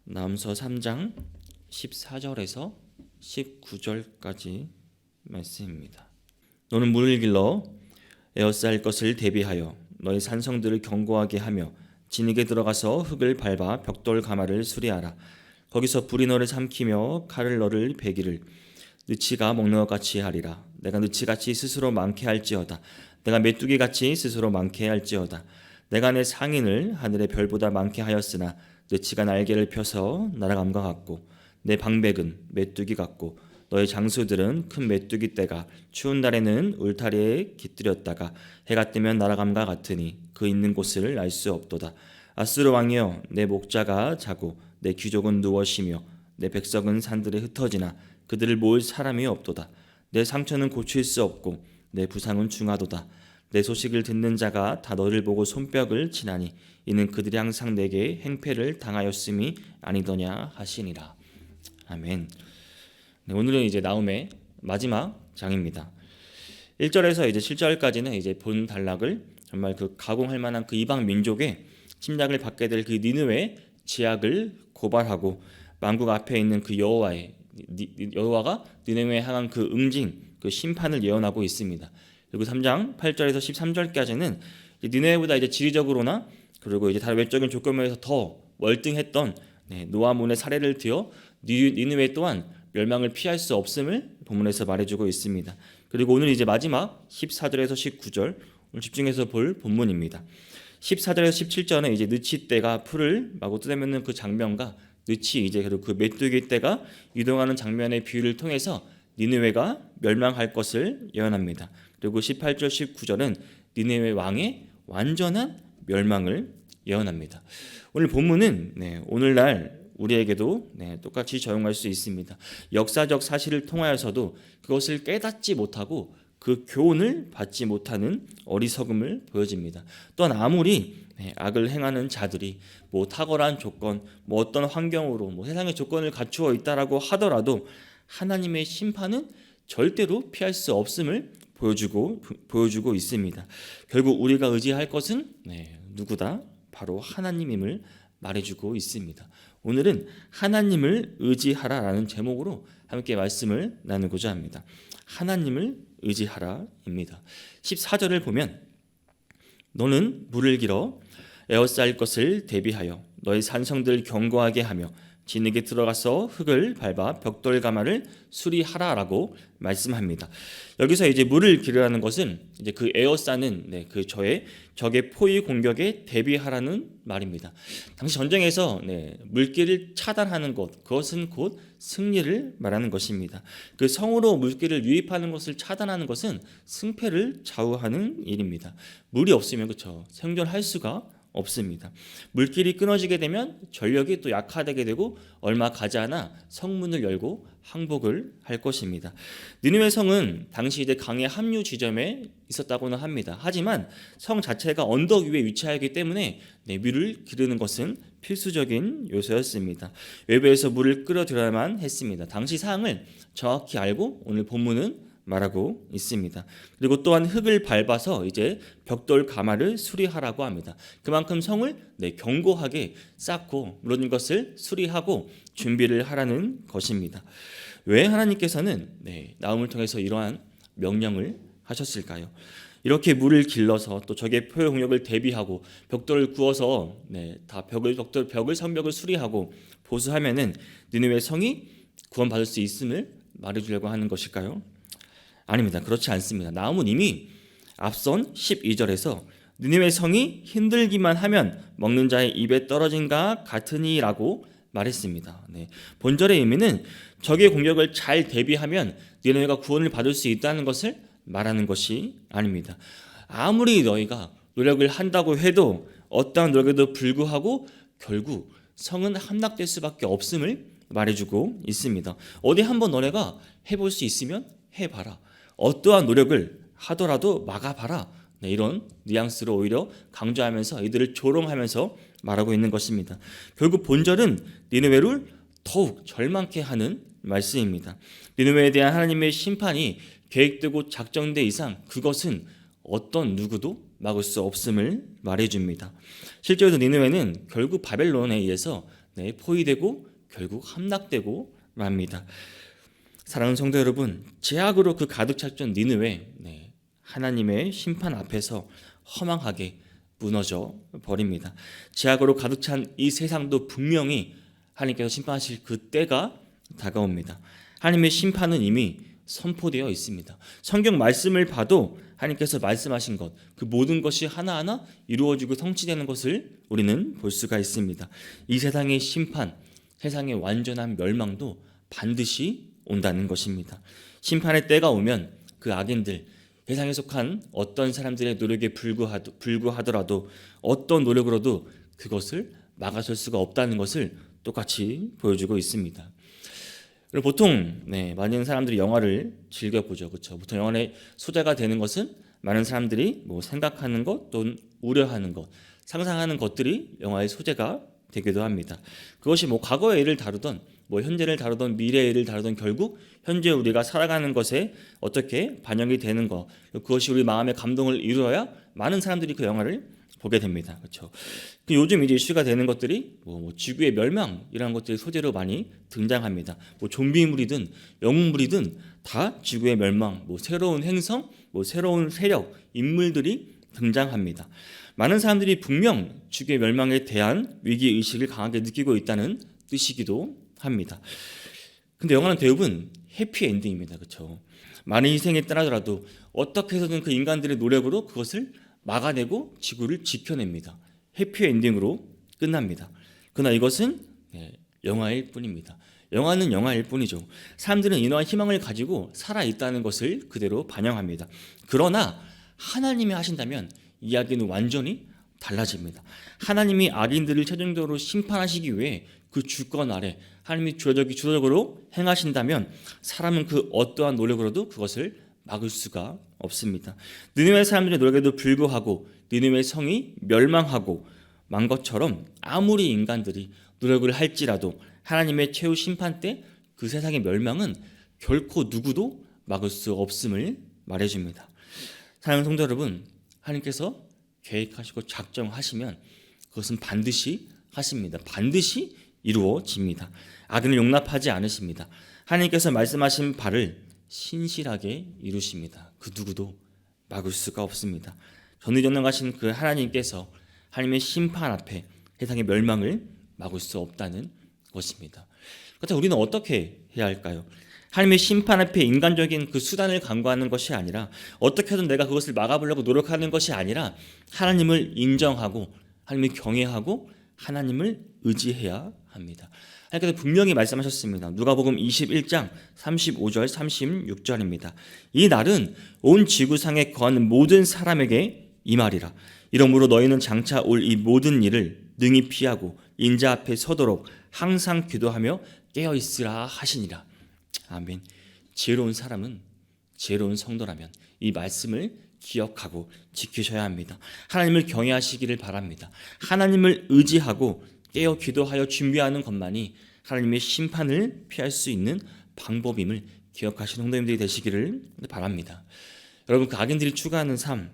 나훔서 3장 14절에서 19절까지 말씀입니다. 너는 물을 길러 에워쌀 것을 대비하여 너희 산성들을 견고하게 하며 진흙에 들어가서 흙을 밟아 벽돌 가마를 수리하라. 거기서 불이 너를 삼키며 칼을 너를 베기를 느치가 먹는 것 같이 하리라. 내가 느치같이 스스로 많게 할지어다. 내가 메뚜기같이 스스로 많게 할지어다. 내가 내 상인을 하늘의 별보다 많게 하였으나 느치가 날개를 펴서 날아감과 같고 내 방백은 메뚜기 같고 너의 장수들은 큰 메뚜기 떼가 추운 날에는 울타리에 깃들였다가 해가 뜨면 날아감과 같으니 그 있는 곳을 알 수 없도다. 아수르 왕이여, 내 목자가 자고 내 귀족은 누워 쉬며 내 백성은 산들에 흩어지나 그들을 모을 사람이 없도다. 내 상처는 고칠 수 없고 내 부상은 중하도다. 내 소식을 듣는 자가 다 너를 보고 손뼉을 치나니 이는 그들이 항상 내게 행패를 당하였음이 아니더냐 하시니라. 아멘. 네, 오늘은 이제 나훔의 마지막 장입니다. 1절에서 이제 7절까지는 이제 본 단락을 정말 그 가공할 만한 그 이방 민족의 침략을 받게 될 그 니느웨의 죄악을 고발하고 만국 앞에 있는 그 여호와가 니느웨에 향한 그 응징, 그 심판을 예언하고 있습니다. 그리고 3장 8절에서 13절까지는 니느웨보다 이제 지리적으로나 그리고 이제 다른 외적인 조건에서 더 월등했던 노아문의 사례를 들어 니느웨 또한 멸망을 피할 수 없음을 본문에서 말해주고 있습니다. 그리고 오늘 이제 마지막 14절에서 19절 오늘 집중해서 볼 본문입니다. 14절에서 17절은 이제 느치 떼가 풀을 마구 뜯어먹는 그 장면과 느치 이제 그리고 그 메뚜기 떼가 이동하는 장면의 비유를 통해서 니느웨가 멸망할 것을 예언합니다. 그리고 18절 19절은 니느웨 왕의 완전한 멸망을 예언합니다. 오늘 본문은 오늘날 우리에게도 똑같이 적용할 수 있습니다. 역사적 사실을 통하여서도 그것을 깨닫지 못하고 그 교훈을 받지 못하는 어리석음을 보여집니다. 또한 아무리 악을 행하는 자들이 탁월한 조건, 어떤 환경으로 세상의 조건을 갖추어 있다라고 하더라도 하나님의 심판은 절대로 피할 수 없음을 보여주고 있습니다. 결국 우리가 의지할 것은 누구다? 바로 하나님임을 말해주고 있습니다. 오늘은 하나님을 의지하라라는 제목으로 함께 말씀을 나누고자 합니다. 하나님을 의지하라입니다. 14절을 보면 너는 물을 길어 에워쌀 것을 대비하여 너희 산성들 견고하게 하며 진흙에 들어가서 흙을 밟아 벽돌 가마를 수리하라라고 말씀합니다. 여기서 이제 물을 기르라는 것은 이제 그 에워싸는 그 적의 포위 공격에 대비하라는 말입니다. 당시 전쟁에서 물길을 차단하는 것, 그것은 곧 승리를 말하는 것입니다. 그 성으로 물길을 유입하는 것을 차단하는 것은 승패를 좌우하는 일입니다. 물이 없으면 생존할 수가 없습니다. 물길이 끊어지게 되면 전력이 또 약화되게 되고 얼마 가지 않아 성문을 열고 항복을 할 것입니다. 니느웨 성은 당시 이제 강의 합류 지점에 있었다고는 합니다. 하지만 성 자체가 언덕 위에 위치하기 때문에 물을 기르는 것은 필수적인 요소였습니다. 외부에서 물을 끌어들여야만 했습니다. 당시 사항을 정확히 알고 오늘 본문은 말하고 있습니다. 그리고 또한 흙을 밟아서 이제 벽돌 가마를 수리하라고 합니다. 그만큼 성을 견고하게 쌓고 무너진 것을 수리하고 준비를 하라는 것입니다. 왜 하나님께서는 나훔을 통해서 이러한 명령을 하셨을까요? 이렇게 물을 길러서 또 적의 포효 공격을 대비하고 벽돌을 구워서 벽을 성벽을 수리하고 보수하면은 니느웨 성이 구원받을 수 있음을 말해주려고 하는 것일까요? 아닙니다. 그렇지 않습니다. 나훔은 이미 앞선 12절에서 니느웨 성이 힘들기만 하면 먹는 자의 입에 떨어진가 같으니라고 말했습니다. 본절의 의미는 적의 공격을 잘 대비하면 니느웨가 구원을 받을 수 있다는 것을 말하는 것이 아닙니다. 아무리 너희가 노력을 한다고 해도 어떠한 노력에도 불구하고 결국 성은 함락될 수밖에 없음을 말해주고 있습니다. 어디 한번 너네가 해볼 수 있으면 해봐라. 어떠한 노력을 하더라도 막아봐라. 이런 뉘앙스로 오히려 강조하면서 이들을 조롱하면서 말하고 있는 것입니다. 결국 본절은 니느웨를 더욱 절망케 하는 말씀입니다. 니느웨에 대한 하나님의 심판이 계획되고 작정된 이상 그것은 어떤 누구도 막을 수 없음을 말해줍니다. 실제로 니느웨는 결국 바벨론에 의해서 포위되고 결국 함락되고 맙니다. 사랑하는 성도 여러분, 죄악으로 그 가득 찼던 니느웨 하나님의 심판 앞에서 허망하게 무너져 버립니다. 죄악으로 가득 찬 이 세상도 분명히 하나님께서 심판하실 그 때가 다가옵니다. 하나님의 심판은 이미 선포되어 있습니다. 성경 말씀을 봐도 하나님께서 말씀하신 것, 그 모든 것이 하나하나 이루어지고 성취되는 것을 우리는 볼 수가 있습니다. 이 세상의 심판, 세상의 완전한 멸망도 반드시 온다는 것입니다. 심판의 때가 오면 그 악인들, 세상에 속한 어떤 사람들의 노력에 불구하더라도 어떤 노력으로도 그것을 막아설 수가 없다는 것을 똑같이 보여주고 있습니다. 보통 많은 사람들이 영화를 즐겨보죠. 그렇죠? 보통 영화의 소재가 되는 것은 많은 사람들이 생각하는 것 또는 우려하는 것, 상상하는 것들이 영화의 소재가 되기도 합니다. 그것이 과거의 일을 다루던 현재를 다루던 미래의 일을 다루던 결국 현재 우리가 살아가는 것에 어떻게 반영이 되는 것, 그것이 우리 마음의 감동을 이루어야 많은 사람들이 그 영화를 보게 됩니다. 그렇죠? 요즘 이제 이슈가 되는 것들이 지구의 멸망이라는 것들이 소재로 많이 등장합니다. 좀비물이든 영웅물이든 다 지구의 멸망, 새로운 행성, 새로운 세력, 인물들이 등장합니다. 많은 사람들이 분명 지구의 멸망에 대한 위기 의식을 강하게 느끼고 있다는 뜻이기도 합니다. 근데 영화는 대부분 해피 엔딩입니다. 그렇죠? 많은 희생에 따라더라도 어떻게 해서든 그 인간들의 노력으로 그것을 막아내고 지구를 지켜냅니다. 해피 엔딩으로 끝납니다. 그러나 이것은 영화일 뿐입니다. 영화는 영화일 뿐이죠. 사람들은 인어와 희망을 가지고 살아있다는 것을 그대로 반영합니다. 그러나 하나님이 하신다면 이야기는 완전히 달라집니다. 하나님이 악인들을 최종적으로 심판하시기 위해 그 주권 아래 하나님이 주도적으로 행하신다면 사람은 그 어떠한 노력으로도 그것을 막을 수가 없습니다. 니느웨 사람들의 노력에도 불구하고 니느웨 성이 멸망하고 만 것처럼 아무리 인간들이 노력을 할지라도 하나님의 최후 심판 때 그 세상의 멸망은 결코 누구도 막을 수 없음을 말해줍니다. 사랑하는 성도 여러분, 하나님께서 계획하시고 작정하시면 그것은 반드시 하십니다. 반드시 이루어집니다. 악인을 용납하지 않으십니다. 하나님께서 말씀하신 바를 신실하게 이루십니다. 그 누구도 막을 수가 없습니다. 전지전능하신 그 하나님께서 하나님의 심판 앞에 세상의 멸망을 막을 수 없다는 것입니다. 그렇다면 우리는 어떻게 해야 할까요? 하나님의 심판 앞에 인간적인 그 수단을 강구하는 것이 아니라 어떻게든 내가 그것을 막아보려고 노력하는 것이 아니라 하나님을 인정하고 하나님을 경외하고 하나님을 의지해야 합니다. 하나님께서 분명히 말씀하셨습니다. 누가복음 21장 35절 36절입니다. 이 날은 온 지구상에 거하는 모든 사람에게 임하리라. 이러므로 너희는 장차 올 이 모든 일을 능히 피하고 인자 앞에 서도록 항상 기도하며 깨어있으라 하시니라. 아멘. 지혜로운 사람은, 지혜로운 성도라면 이 말씀을 기억하고 지키셔야 합니다. 하나님을 경외하시기를 바랍니다. 하나님을 의지하고 깨어 기도하여 준비하는 것만이 하나님의 심판을 피할 수 있는 방법임을 기억하시는 성도님들이 되시기를 바랍니다. 여러분, 그 악인들이 추구하는 삶,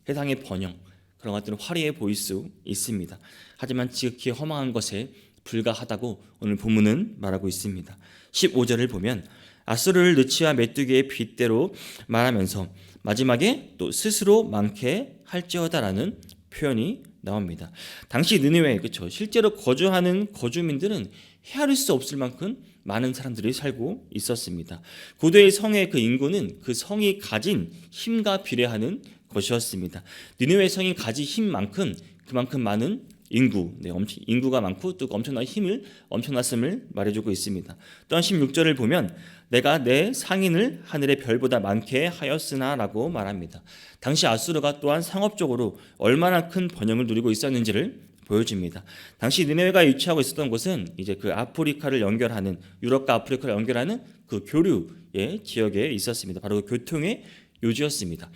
세상의 번영, 그런 것들은 화려해 보일 수 있습니다. 하지만 지극히 허망한 것에 불과하다고 오늘 본문은 말하고 있습니다. 15절을 보면 아수르를 느치와 메뚜기의 빗대로 말하면서 마지막에 또 스스로 많게 할지어다라는 표현이 나옵니다. 당시 느느웨, 그렇죠? 실제로 거주하는 거주민들은 헤아릴 수 없을 만큼 많은 사람들이 살고 있었습니다. 고대의 성의 그 인구는 그 성이 가진 힘과 비례하는 것이었습니다. 느느웨 성이 가진 힘만큼 그만큼 많은 인구가 많고 또 엄청난 힘을 엄청났음을 말해주고 있습니다. 또한 16절을 보면 내가 내 상인을 하늘의 별보다 많게 하였으나라고 말합니다. 당시 아수르가 또한 상업적으로 얼마나 큰 번영을 누리고 있었는지를 보여줍니다. 당시 니네웨가 위치하고 있었던 곳은 이제 그 아프리카를 연결하는, 유럽과 아프리카를 연결하는 그 교류의 지역에 있었습니다. 바로 그 교통의 요지였습니다.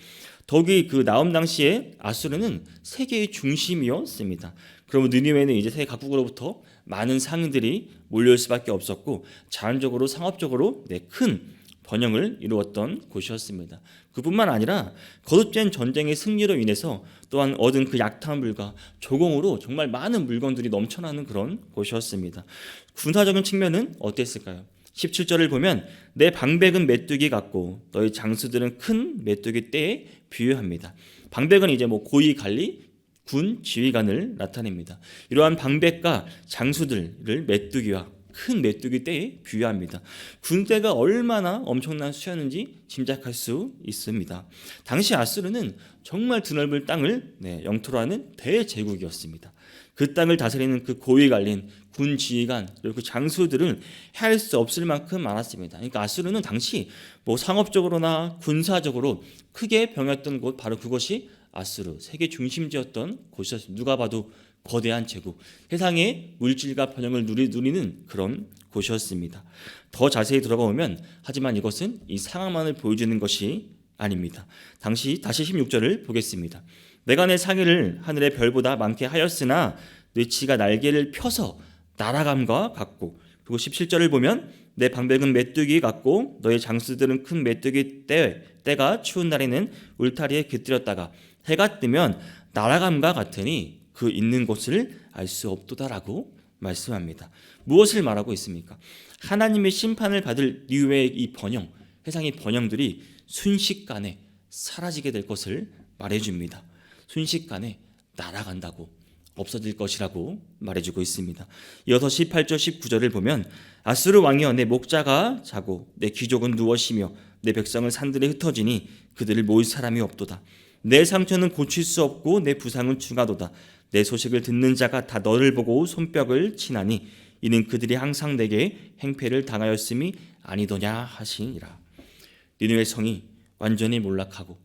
더욱이 그 나옴 당시에 아수르는 세계의 중심이었습니다. 그러면 느니웨는 이제 세계 각국으로부터 많은 상인들이 몰려올 수밖에 없었고 자연적으로 상업적으로 큰 번영을 이루었던 곳이었습니다. 그뿐만 아니라 거듭된 전쟁의 승리로 인해서 또한 얻은 그 약탈물과 조공으로 정말 많은 물건들이 넘쳐나는 그런 곳이었습니다. 군사적인 측면은 어땠을까요? 17절을 보면 내 방백은 메뚜기 같고 너희 장수들은 큰 메뚜기 떼에 비유합니다. 방백은 이제 고위 관리 군 지휘관을 나타냅니다. 이러한 방백과 장수들을 메뚜기와 큰 메뚜기 떼에 비유합니다. 군대가 얼마나 엄청난 수였는지 짐작할 수 있습니다. 당시 아수르는 정말 드넓은 땅을 영토로 하는 대제국이었습니다. 그 땅을 다스리는 그 고위 관리인 군 지휘관 그리고 그 장수들은 헤아릴 수 없을 만큼 많았습니다. 그러니까 아수르는 당시 상업적으로나 군사적으로 크게 병했던 곳 바로 그것이 아수르 세계 중심지였던 곳이었습니다. 누가 봐도 거대한 제국, 세상의 물질과 번영을 누리는 그런 곳이었습니다. 더 자세히 들어가 보면 하지만 이것은 이 상황만을 보여주는 것이 아닙니다. 다시 16절을 보겠습니다. 내가 내 상의를 하늘의 별보다 많게 하였으나 너희가 날개를 펴서 날아감과 같고, 그리고 17절을 보면 내 방백은 메뚜기 같고 너희 장수들은 큰 메뚜기 때가 추운 날에는 울타리에 깃들였다가 해가 뜨면 날아감과 같으니 그 있는 곳을 알 수 없도다라고 말씀합니다. 무엇을 말하고 있습니까? 하나님의 심판을 받을 이후의 이 번영, 세상의 번영들이 순식간에 사라지게 될 것을 말해줍니다. 순식간에 날아간다고, 없어질 것이라고 말해주고 있습니다. 이어서 18절 19절을 보면 아수르 왕이여 내 목자가 자고 내 귀족은 누워 쉬며 내 백성을 산들에 흩어지니 그들을 모을 사람이 없도다. 내 상처는 고칠 수 없고 내 부상은 중하도다. 내 소식을 듣는 자가 다 너를 보고 손뼉을 치나니 이는 그들이 항상 내게 행패를 당하였음이 아니더냐 하시니라. 니느웨 성이 완전히 몰락하고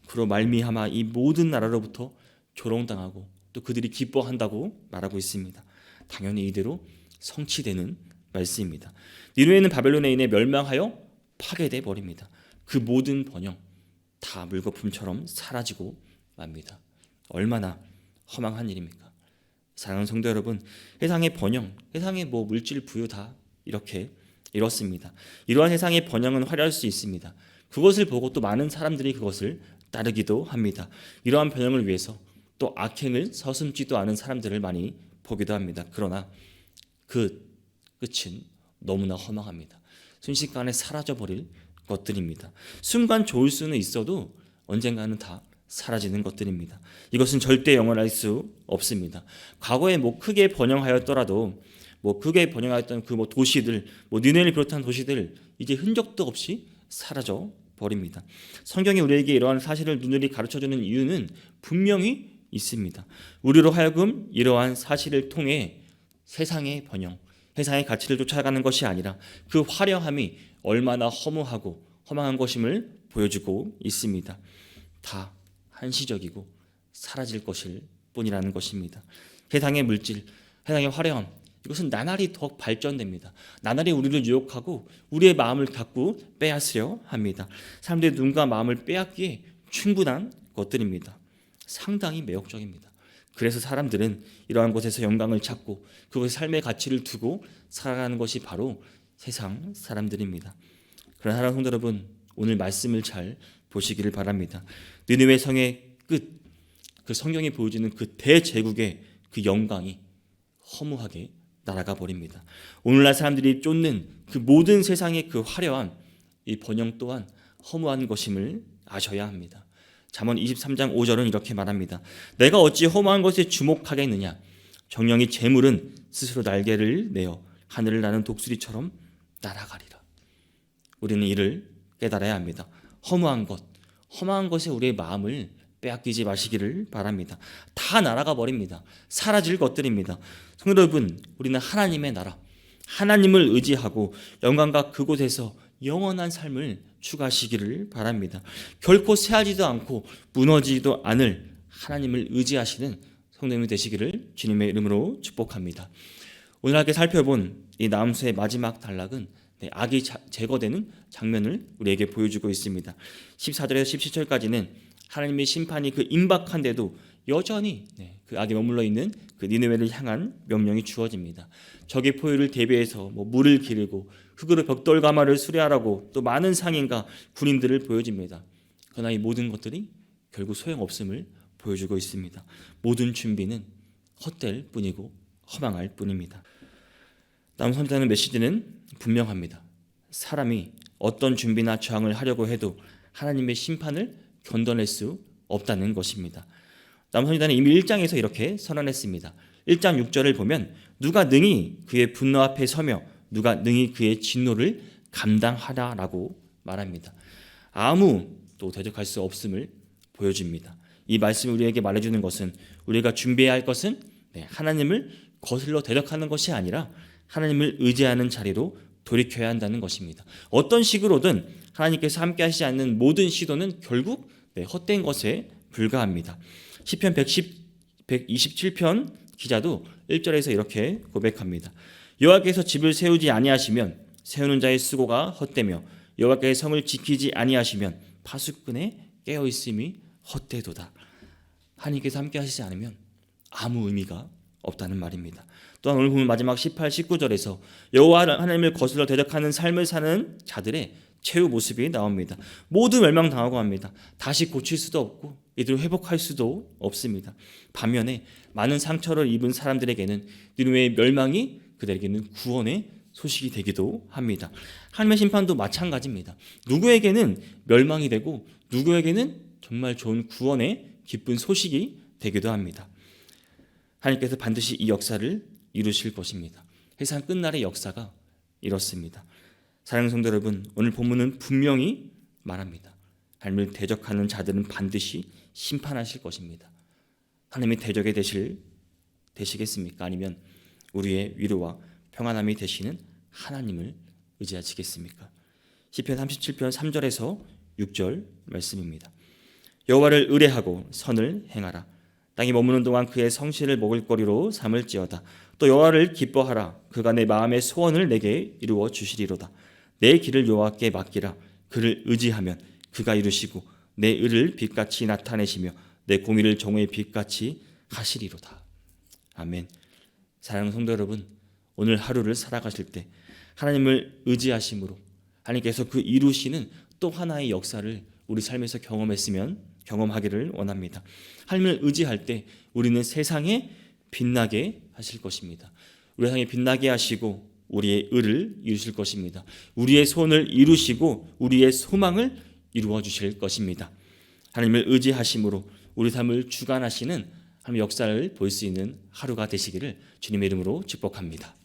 그로 말미암아 이 모든 나라로부터 조롱당하고 또 그들이 기뻐한다고 말하고 있습니다. 당연히 이대로 성취되는 말씀입니다. 니느웨는 바벨론에 인해 멸망하여 파괴돼 버립니다. 그 모든 번영 다 물거품처럼 사라지고 맙니다. 얼마나 허망한 일입니까? 사랑하는 성도 여러분, 세상의 번영, 세상의 물질 부유 다 이렇습니다. 이러한 세상의 번영은 화려할 수 있습니다. 그것을 보고 또 많은 사람들이 그것을 따르기도 합니다. 이러한 번영을 위해서 또 악행을 서슴지도 않은 사람들을 많이 보기도 합니다. 그러나 그 끝은 너무나 허망합니다. 순식간에 사라져버릴 것들입니다. 순간 좋을 수는 있어도 언젠가는 다 사라지는 것들입니다. 이것은 절대 영원할 수 없습니다. 과거에 크게 번영하였더라도 크게 번영하였던 그 도시들, 니네를 비롯한 도시들 이제 흔적도 없이 사라져 버립니다. 성경이 우리에게 이러한 사실을 눈으로 가르쳐주는 이유는 분명히 있습니다. 우리로 하여금 이러한 사실을 통해 세상의 번영, 세상의 가치를 쫓아가는 것이 아니라 그 화려함이 얼마나 허무하고 허망한 것임을 보여주고 있습니다. 다 한시적이고 사라질 것일 뿐이라는 것입니다. 세상의 물질, 세상의 화려함 이것은 나날이 더 발전됩니다. 나날이 우리를 유혹하고 우리의 마음을 자꾸 빼앗으려 합니다. 사람들의 눈과 마음을 빼앗기에 충분한 것들입니다. 상당히 매혹적입니다. 그래서 사람들은 이러한 곳에서 영광을 찾고 그것의 삶의 가치를 두고 살아가는 것이 바로 세상 사람들입니다. 그러나 사랑하는 성도 여러분, 오늘 말씀을 잘 보시기를 바랍니다. 느느웨 성의 끝, 그 성경이 보여주는 그 대제국의 그 영광이 허무하게 날아가 버립니다. 오늘날 사람들이 쫓는 그 모든 세상의 그 화려한 이 번영 또한 허무한 것임을 아셔야 합니다. 잠언 23장 5절은 이렇게 말합니다. 내가 어찌 허무한 것에 주목하겠느냐. 정령이 재물은 스스로 날개를 내어 하늘을 나는 독수리처럼 날아가리라. 우리는 이를 깨달아야 합니다. 허무한 것에 우리의 마음을 빼앗기지 마시기를 바랍니다. 다 날아가 버립니다. 사라질 것들입니다. 성도 여러분, 우리는 하나님의 나라, 하나님을 의지하고 영광과 그곳에서 영원한 삶을 추구하시기를 바랍니다. 결코 쇠하지도 않고 무너지지도 않을 하나님을 의지하시는 성도님이 되시기를 주님의 이름으로 축복합니다. 오늘 함께 살펴본 이 나음수의 마지막 단락은 악이 제거되는 장면을 우리에게 보여주고 있습니다. 14절에서 17절까지는 하나님의 심판이 그 임박한데도 여전히 그 악에 머물러 있는 그 니느웨를 향한 명령이 주어집니다. 적의 포효를 대비해서 물을 기르고 흙으로 벽돌 가마를 수리하라고 또 많은 상인과 군인들을 보여줍니다. 그러나 이 모든 것들이 결국 소용없음을 보여주고 있습니다. 모든 준비는 헛될 뿐이고 허망할 뿐입니다. 다음 선지자는 메시지는 분명합니다. 사람이 어떤 준비나 저항을 하려고 해도 하나님의 심판을 견뎌낼 수 없다는 것입니다. 다음 선지자는 이미 1장에서 이렇게 선언했습니다. 1장 6절을 보면 누가 능히 그의 분노 앞에 서며 누가 능히 그의 진노를 감당하라라고 말합니다. 아무도 대적할 수 없음을 보여줍니다. 이 말씀이 우리에게 말해주는 것은 우리가 준비해야 할 것은 하나님을 거슬러 대적하는 것이 아니라 하나님을 의지하는 자리로 돌이켜야 한다는 것입니다. 어떤 식으로든 하나님께서 함께 하시지 않는 모든 시도는 결국 헛된 것에 불과합니다. 시편 127편 기자도 1절에서 이렇게 고백합니다. 여호와께서 집을 세우지 아니하시면 세우는 자의 수고가 헛되며 여호와께서 성을 지키지 아니하시면 파수꾼의 깨어있음이 헛되도다. 하나님께서 함께 하시지 않으면 아무 의미가 없다는 말입니다. 또한 오늘 보면 마지막 18, 19절에서 여호와 하나님을 거슬러 대적하는 삶을 사는 자들의 최후 모습이 나옵니다. 모두 멸망당하고 합니다. 다시 고칠 수도 없고 이들을 회복할 수도 없습니다. 반면에 많은 상처를 입은 사람들에게는 니느웨의 멸망이 그들에게는 구원의 소식이 되기도 합니다. 하나님의 심판도 마찬가지입니다. 누구에게는 멸망이 되고 누구에게는 정말 좋은 구원의 기쁜 소식이 되기도 합니다. 하나님께서 반드시 이 역사를 이루실 것입니다. 세상 끝날의 역사가 이렇습니다. 사랑하는 성도 여러분, 오늘 본문은 분명히 말합니다. 하나님을 대적하는 자들은 반드시 심판하실 것입니다. 하나님의 대적에 되시겠습니까? 아니면 우리의 위로와 평안함이 되시는 하나님을 의지하시겠습니까? 시편 37편 3절에서 6절 말씀입니다. 여호와를 의뢰하고 선을 행하라. 땅에 머무는 동안 그의 성실을 먹을거리로 삼을지어다. 또 여호와를 기뻐하라. 그가 내 마음의 소원을 내게 이루어 주시리로다. 내 길을 여호와께 맡기라. 그를 의지하면 그가 이루시고 내 의를 빛같이 나타내시며 내 공의를 정오의 빛같이 하시리로다. 아멘. 사랑하는 성도 여러분, 오늘 하루를 살아가실 때 하나님을 의지하심으로 하나님께서 그 이루시는 또 하나의 역사를 우리 삶에서 경험하기를 원합니다. 하나님을 의지할 때 우리는 세상에 빛나게 하실 것입니다. 우리 세상에 빛나게 하시고 우리의 의를 이루실 것입니다. 우리의 소원을 이루시고 우리의 소망을 이루어 주실 것입니다. 하나님을 의지하심으로 우리 삶을 주관하시는 하나님의 역사를 볼 수 있는 하루가 되시기를 주님의 이름으로 축복합니다.